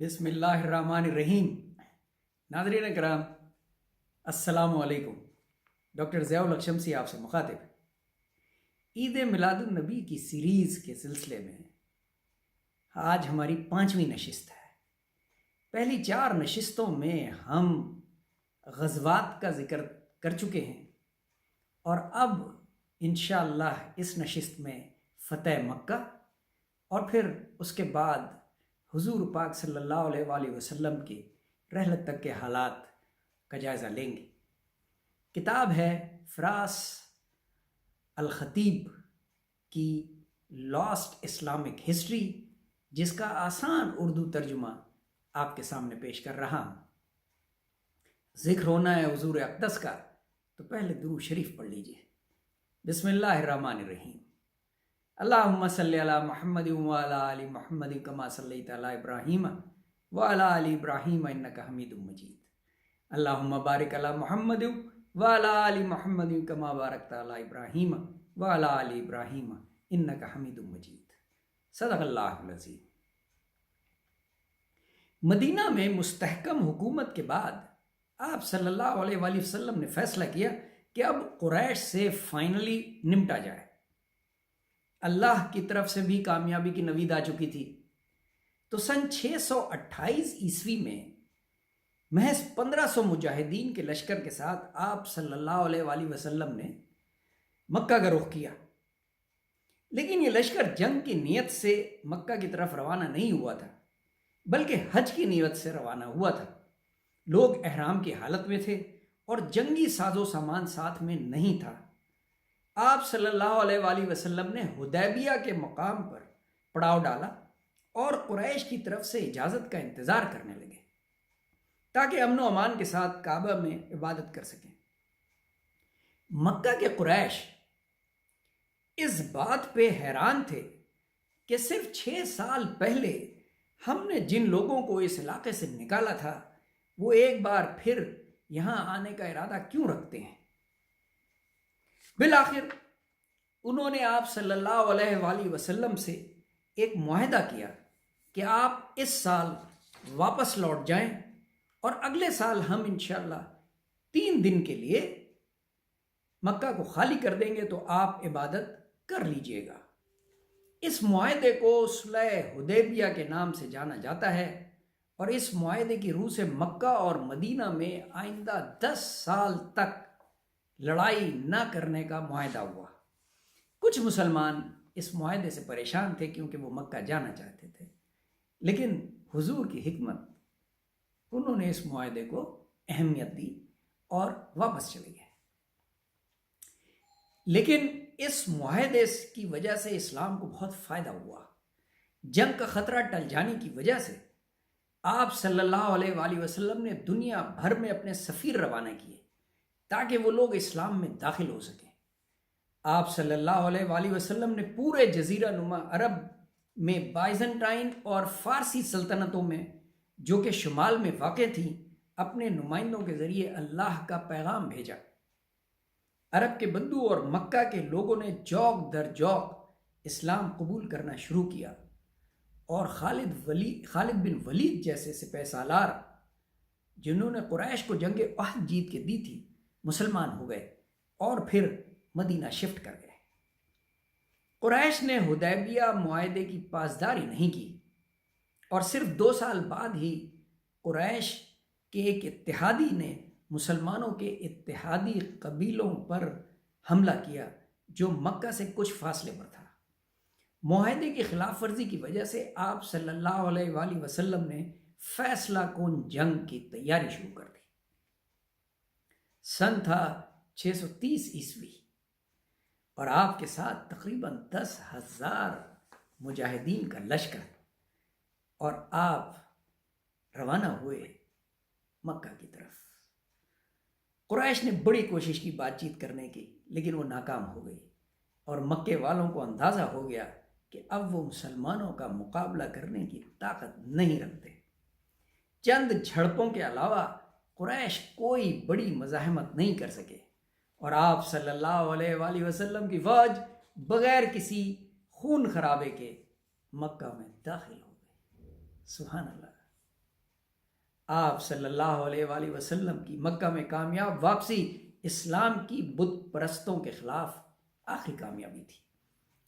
بسم اللہ الرحمن الرحیم۔ ناظرین کرام السلام علیکم۔ ڈاکٹر ضیاء الحق شمسی آپ سے مخاطب۔ عید میلاد النبی کی سیریز کے سلسلے میں آج ہماری 5ویں نشست ہے۔ پہلی 4 نشستوں میں ہم غزوات کا ذکر کر چکے ہیں اور اب انشاءاللہ اس نشست میں فتح مکہ اور پھر اس کے بعد حضور پاک صلی اللہ علیہ وآلہ وسلم کی رحلت تک کے حالات کا جائزہ لیں گے۔ کتاب ہے فراس الخطیب کی لاسٹ اسلامک ہسٹری، جس کا آسان اردو ترجمہ آپ کے سامنے پیش کر رہا ہوں۔ ذکر ہونا ہے حضور اقدس کا، تو پہلے درود شریف پڑھ لیجئے۔ بسم اللہ الرحمن الرحیم۔ اللہم صلی علی محمد وعلی آل محمد کما صلیت علی ابراہیم وعلی آل ابراہیم انکا حمید مجید۔ اللہم بارک علی محمد وعلی آل محمد کما بارکت علی ابراہیم وعلی آل ابراہیم انکا حمید مجید۔ صدق اللہ العظیم۔ مدینہ میں مستحکم حکومت کے بعد آپ صلی اللہ علیہ وآلہ وسلم نے فیصلہ کیا کہ اب قریش سے فائنلی نمٹا جائے۔ اللہ کی طرف سے بھی کامیابی کی نوید آ چکی تھی، تو سن 628 عیسوی میں محض 1500 مجاہدین کے لشکر کے ساتھ آپ صلی اللہ علیہ وآلہ وسلم نے مکہ کا رخ کیا۔ لیکن یہ لشکر جنگ کی نیت سے مکہ کی طرف روانہ نہیں ہوا تھا، بلکہ حج کی نیت سے روانہ ہوا تھا۔ لوگ احرام کی حالت میں تھے اور جنگی ساز و سامان ساتھ میں نہیں تھا۔ آپ صلی اللہ علیہ وآلہ وسلم نے حدیبیہ کے مقام پر پڑاؤ ڈالا اور قریش کی طرف سے اجازت کا انتظار کرنے لگے تاکہ امن و امان کے ساتھ کعبہ میں عبادت کر سکیں۔ مکہ کے قریش اس بات پہ حیران تھے کہ صرف 6 سال پہلے ہم نے جن لوگوں کو اس علاقے سے نکالا تھا وہ ایک بار پھر یہاں آنے کا ارادہ کیوں رکھتے ہیں۔ بالآخر انہوں نے آپ صلی اللہ علیہ وآلہ وسلم سے ایک معاہدہ کیا کہ آپ اس سال واپس لوٹ جائیں اور اگلے سال ہم انشاءاللہ 3 دن کے لیے مکہ کو خالی کر دیں گے، تو آپ عبادت کر لیجئے گا۔ اس معاہدے کو صلح حدیبیہ کے نام سے جانا جاتا ہے اور اس معاہدے کی روح سے مکہ اور مدینہ میں آئندہ 10 سال تک لڑائی نہ کرنے کا معاہدہ ہوا۔ کچھ مسلمان اس معاہدے سے پریشان تھے کیونکہ وہ مکہ جانا چاہتے تھے، لیکن حضور کی حکمت، انہوں نے اس معاہدے کو اہمیت دی اور واپس چلے گئے۔ لیکن اس معاہدے کی وجہ سے اسلام کو بہت فائدہ ہوا۔ جنگ کا خطرہ ٹل جانے کی وجہ سے آپ صلی اللہ علیہ وآلہ وسلم نے دنیا بھر میں اپنے سفیر روانہ کیے تاکہ وہ لوگ اسلام میں داخل ہو سکیں۔ آپ صلی اللہ علیہ وآلہ وسلم نے پورے جزیرہ نما عرب میں بائزنٹائن اور فارسی سلطنتوں میں جو کہ شمال میں واقع تھیں اپنے نمائندوں کے ذریعے اللہ کا پیغام بھیجا۔ عرب کے بدو اور مکہ کے لوگوں نے جوق در جوق اسلام قبول کرنا شروع کیا اور خالد بن ولید جیسے سپہ سالار جنہوں نے قریش کو جنگ احد جیت کے دی تھی مسلمان ہو گئے اور پھر مدینہ شفٹ کر گئے۔ قریش نے حدیبیہ معاہدے کی پاسداری نہیں کی اور صرف 2 سال بعد ہی قریش کے ایک اتحادی نے مسلمانوں کے اتحادی قبیلوں پر حملہ کیا جو مکہ سے کچھ فاصلے پر تھا۔ معاہدے کی خلاف ورزی کی وجہ سے آپ صلی اللہ علیہ وآلہ وسلم نے فیصلہ کن جنگ کی تیاری شروع کر دی۔ سن تھا 630 عیسوی اور آپ کے ساتھ تقریباً 10,000 مجاہدین کا لشکر، اور آپ روانہ ہوئے مکہ کی طرف۔ قریش نے بڑی کوشش کی بات چیت کرنے کی، لیکن وہ ناکام ہو گئی اور مکے والوں کو اندازہ ہو گیا کہ اب وہ مسلمانوں کا مقابلہ کرنے کی طاقت نہیں رکھتے۔ چند جھڑپوں کے علاوہ قریش کوئی بڑی مزاحمت نہیں کر سکے اور آپ صلی اللہ علیہ وآلہ وسلم کی فوج بغیر کسی خون خرابے کے مکہ میں داخل ہو گئی۔ سبحان اللہ۔ آپ صلی اللہ علیہ وآلہ وسلم کی مکہ میں کامیاب واپسی اسلام کی بت پرستوں کے خلاف آخری کامیابی تھی۔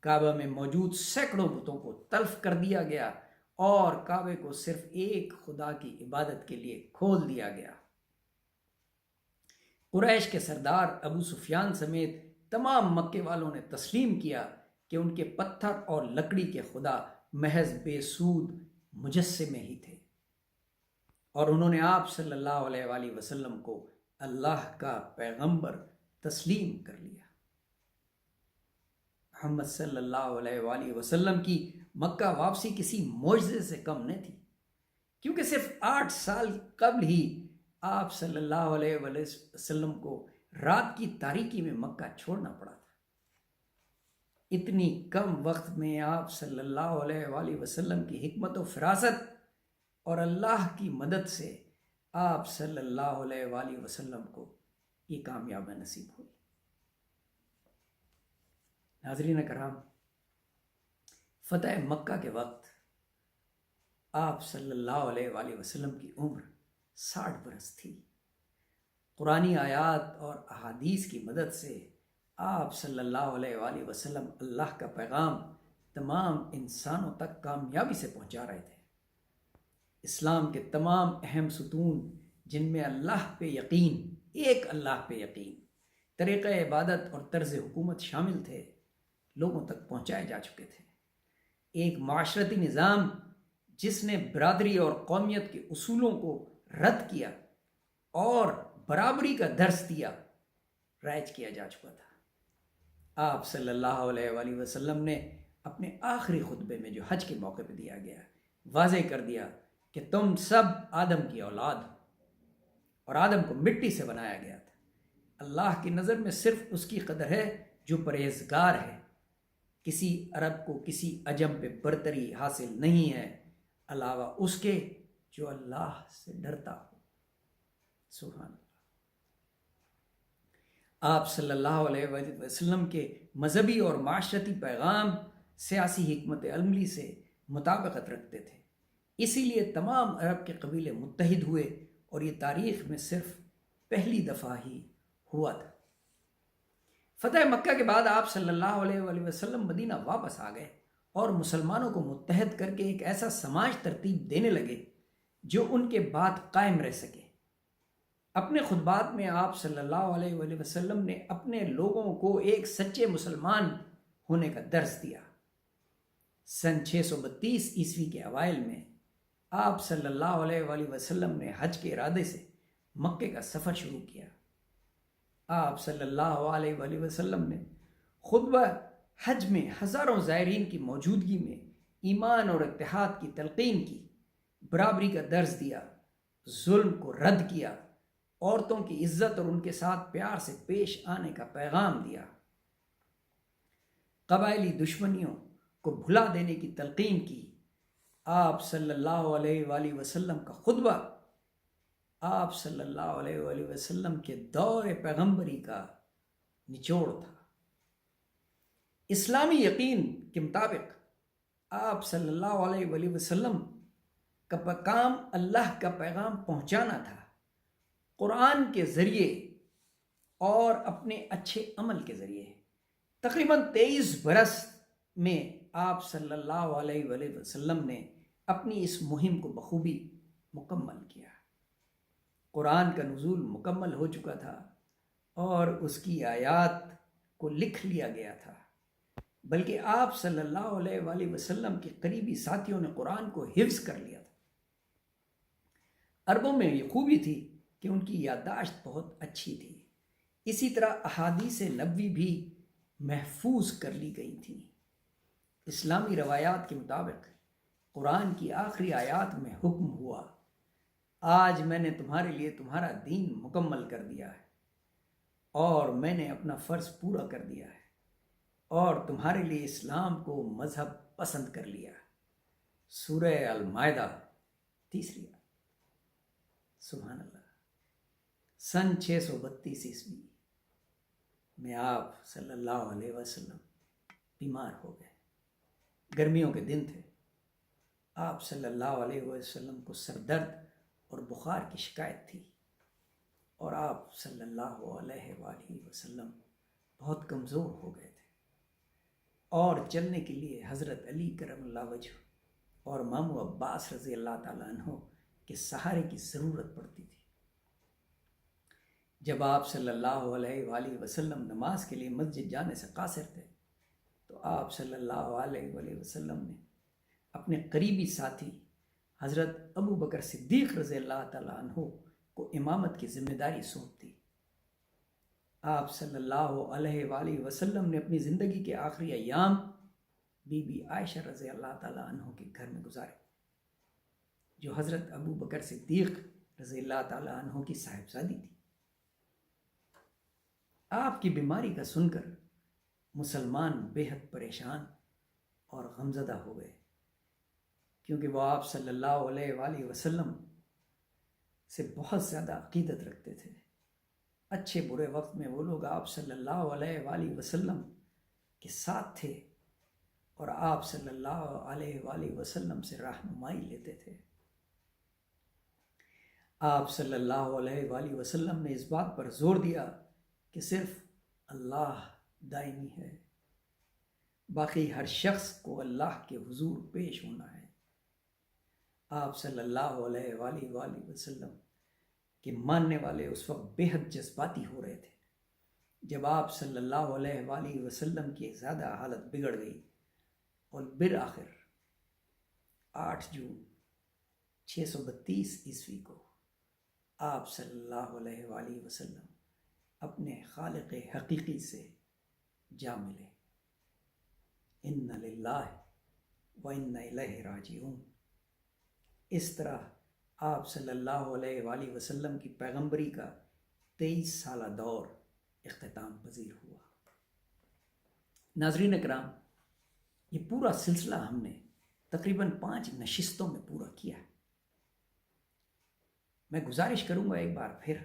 کعبہ میں موجود سینکڑوں بتوں کو تلف کر دیا گیا اور کعبے کو صرف ایک خدا کی عبادت کے لیے کھول دیا گیا۔ قریش کے سردار ابو سفیان سمیت تمام مکے والوں نے تسلیم کیا کہ ان کے پتھر اور لکڑی کے خدا محض بے سود مجسمے ہی تھے، اور انہوں نے آپ صلی اللہ علیہ وآلہ وسلم کو اللہ کا پیغمبر تسلیم کر لیا۔ محمد صلی اللہ علیہ وآلہ وسلم کی مکہ واپسی کسی معجزے سے کم نہ تھی، کیونکہ صرف 8 سال قبل ہی آپ صلی اللہ علیہ وآلہ وسلم کو رات کی تاریکی میں مکہ چھوڑنا پڑا تھا۔ اتنی کم وقت میں آپ صلی اللہ علیہ وآلہ وسلم کی حکمت و فراست اور اللہ کی مدد سے آپ صلی اللہ علیہ وآلہ وسلم کو یہ کامیابی نصیب ہوئی۔ ناظرین کرام، فتح مکہ کے وقت آپ صلی اللہ علیہ وآلہ وسلم کی عمر 60 برس تھی۔ قرآنی آیات اور احادیث کی مدد سے آپ صلی اللہ علیہ وآلہ وسلم اللہ کا پیغام تمام انسانوں تک کامیابی سے پہنچا رہے تھے۔ اسلام کے تمام اہم ستون، جن میں اللہ پہ یقین، ایک اللہ پہ یقین، طریقہ عبادت اور طرز حکومت شامل تھے، لوگوں تک پہنچائے جا چکے تھے۔ ایک معاشرتی نظام جس نے برادری اور قومیت کے اصولوں کو رد کیا اور برابری کا درس دیا، رائج کیا جا چکا تھا۔ آپ صلی اللہ علیہ وآلہ وسلم نے اپنے آخری خطبے میں جو حج کے موقع پہ دیا گیا، واضح کر دیا کہ تم سب آدم کی اولاد ہو اور آدم کو مٹی سے بنایا گیا تھا۔ اللہ کی نظر میں صرف اس کی قدر ہے جو پرہیزگار ہے۔ کسی عرب کو کسی عجم پہ برتری حاصل نہیں ہے علاوہ اس کے جو اللہ سے ڈرتا ہو۔ سبحان اللہ۔ آپ صلی اللہ علیہ وسلم کے مذہبی اور معاشرتی پیغام سیاسی حکمت عملی سے مطابقت رکھتے تھے، اسی لیے تمام عرب کے قبیلے متحد ہوئے اور یہ تاریخ میں صرف پہلی دفعہ ہی ہوا تھا۔ فتح مکہ کے بعد آپ صلی اللہ علیہ وآلہ وسلم مدینہ واپس آ گئے اور مسلمانوں کو متحد کر کے ایک ایسا سماج ترتیب دینے لگے جو ان کے بعد قائم رہ سکے۔ اپنے خطبات میں آپ صلی اللہ علیہ وآلہ وسلم نے اپنے لوگوں کو ایک سچے مسلمان ہونے کا درس دیا۔ سن 632 عیسوی کے اوائل میں آپ صلی اللہ علیہ وآلہ وسلم نے حج کے ارادے سے مکے کا سفر شروع کیا۔ آپ صلی اللہ علیہ وآلہ وسلم نے خطبہ حج میں ہزاروں زائرین کی موجودگی میں ایمان اور اتحاد کی تلقین کی، برابری کا درس دیا، ظلم کو رد کیا، عورتوں کی عزت اور ان کے ساتھ پیار سے پیش آنے کا پیغام دیا، قبائلی دشمنیوں کو بھلا دینے کی تلقین کی۔ آپ صلی اللہ علیہ وآلہ وسلم کا خطبہ آپ صلی اللہ علیہ وآلہ وسلم کے دور پیغمبری کا نچوڑ تھا۔ اسلامی یقین کے مطابق آپ صلی اللہ علیہ وآلہ وسلم کا کام اللہ کا پیغام پہنچانا تھا، قرآن کے ذریعے اور اپنے اچھے عمل کے ذریعے۔ تقریباً 23 برس میں آپ صلی اللہ علیہ وآلہ وسلم نے اپنی اس مہم کو بخوبی مکمل کیا۔ قرآن کا نزول مکمل ہو چکا تھا اور اس کی آیات کو لکھ لیا گیا تھا، بلکہ آپ صلی اللہ علیہ وآلہ وسلم کے قریبی ساتھیوں نے قرآن کو حفظ کر لیا تھا۔ عربوں میں یہ خوبی تھی کہ ان کی یادداشت بہت اچھی تھی، اسی طرح احادیث نبوی بھی محفوظ کر لی گئی تھیں۔ اسلامی روایات کے مطابق قرآن کی آخری آیات میں حکم ہوا، آج میں نے تمہارے لیے تمہارا دین مکمل کر دیا ہے اور میں نے اپنا فرض پورا کر دیا ہے اور تمہارے لیے اسلام کو مذہب پسند کر لیا۔ سورہ المائدہ 3 آیت۔ سبحان اللہ۔ سن 632 عیسوی میں آپ صلی اللہ علیہ وسلم بیمار ہو گئے۔ گرمیوں کے دن تھے۔ آپ صلی اللہ علیہ وسلم کو سر درد اور بخار کی شکایت تھی، اور آپ صلی اللہ علیہ وآلہ وسلم بہت کمزور ہو گئے تھے، اور چلنے کے لیے حضرت علی کرم اللہ وجہ اور مامو عباس رضی اللہ تعالیٰ عنہ کے سہارے کی ضرورت پڑتی تھی۔ جب آپ صلی اللہ علیہ وآلہ وسلم نماز کے لیے مسجد جانے سے قاصر تھے تو آپ صلی اللہ علیہ وآلہ وسلم نے اپنے قریبی ساتھی حضرت ابو بکر صدیق رضی اللہ تعالیٰ عنہ کو امامت کی ذمہ داری سونپ دی۔ آپ صلی اللہ علیہ وآلہ وسلم نے اپنی زندگی کے آخری ایام بی بی عائشہ رضی اللہ تعالیٰ عنہ کے گھر میں گزارے، جو حضرت ابو بکر صدیق رضی اللہ تعالیٰ عنہ کی صاحبزادی تھی۔ آپ کی بیماری کا سن کر مسلمان بے حد پریشان اور غمزدہ ہو گئے، کیونکہ وہ آپ صلی اللہ علیہ وآلہ وسلم سے بہت زیادہ عقیدت رکھتے تھے۔ اچھے برے وقت میں وہ لوگ آپ صلی اللہ علیہ وآلہ وسلم کے ساتھ تھے اور آپ صلی اللہ علیہ وآلہ وسلم سے رہنمائی لیتے تھے۔ آپ صلی اللہ علیہ وآلہ وسلم نے اس بات پر زور دیا کہ صرف اللہ دائمی ہے، باقی ہر شخص کو اللہ کے حضور پیش ہونا ہے۔ آپ صلی اللہ علیہ وآلہ وسلم کے ماننے والے اس وقت بے حد جذباتی ہو رہے تھے جب آپ صلی اللہ علیہ وآلہ وسلم کی زیادہ حالت بگڑ گئی، اور بالآخر 8 جون 632 عیسوی کو آپ صلی اللہ علیہ وآلہ وسلم اپنے خالق حقیقی سے جا ملے۔ اِنَّ لِلَّهِ وَإِنَّ إِلَيْهِ راجعون۔ اس طرح آپ صلی اللہ علیہ وآلہ وسلم کی پیغمبری کا 23 سالہ دور اختتام پذیر ہوا۔ ناظرین اکرام، یہ پورا سلسلہ ہم نے تقریباً 5 نشستوں میں پورا کیا ہے۔ میں گزارش کروں گا ایک بار پھر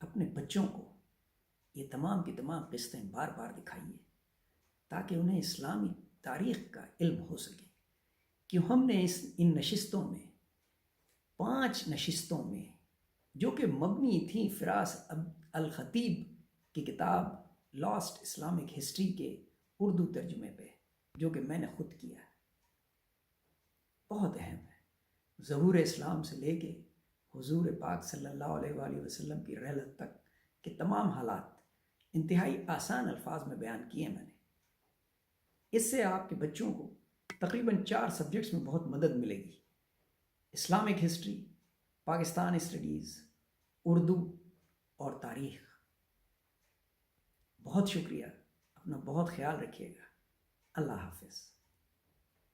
اپنے بچوں کو یہ تمام کی تمام قسطیں بار بار دکھائیے تاکہ انہیں اسلامی تاریخ کا علم ہو سکے، کہ ہم نے ان نشستوں میں 5 نشستوں میں جو کہ مبنی تھیں فراس الخطیب کی کتاب لاسٹ اسلامک ہسٹری کے اردو ترجمے پہ، جو کہ میں نے خود کیا ہے، بہت اہم ہے۔ ظہور اسلام سے لے کے حضور پاک صلی اللہ علیہ وآلہ وسلم کی رحلت تک کے تمام حالات انتہائی آسان الفاظ میں بیان کیے میں نے۔ اس سے آپ کے بچوں کو تقریباً 4 سبجیکٹس میں بہت مدد ملے گی: Islamic history, Pakistan studies, Urdu اور تاریخ۔ بہت شکریہ، اپنا بہت خیال رکھیے گا۔ اللہ حافظ۔